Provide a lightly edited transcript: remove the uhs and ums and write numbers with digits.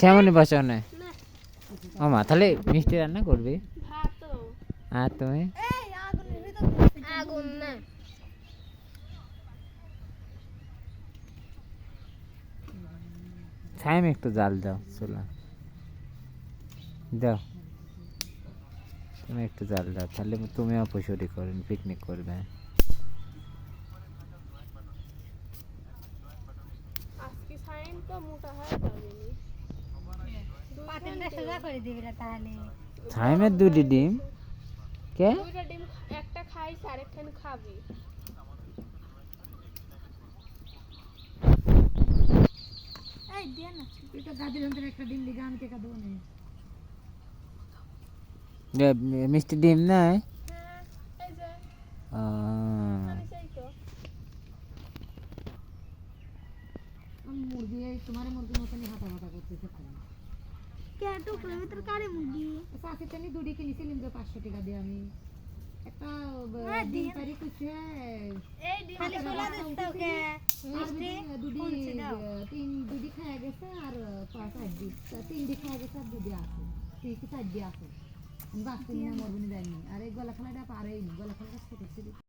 কেমনই বসাও না ও মা তাহলে মিষ্টি রান্না করবি আর তুমি টাইম একটু জাল দাও চুলা দাও তুমি একটু জাল দাও তাহলে তুমিও পশুরি করেন পিকনিক করবে টাইমের দুটি ডিম কে একটা খাইছ আরেকখান খাবি এই দে না তুই তো গাদির অন্তরে একটা ডিম দিগা আমি টেকা দেব না মিষ্টি ডিম নাই হ্যাঁ এই যে আমি চাই তো মুরগি তোমার মুরগির মতনই হাঁটা হাঁটা করতেছে কে টুকরোর ভিতর কারে মুরগি সাথে তেনি দুটি কিনেছিলাম যে 500 টাকা দিয়ে আমি একটা ডিম পারি কুছে এই ডিম খালি খোলা দিতে ওকে মিষ্টি দুটি খায় গেছে আর 3 খায় গেছে আর দুটি আছে 3 কি 4 আছে বাকি না মরবনি দেয়নি আর এই গলা খালাটা পারেই নি গলা খালাটা ছোট ছিল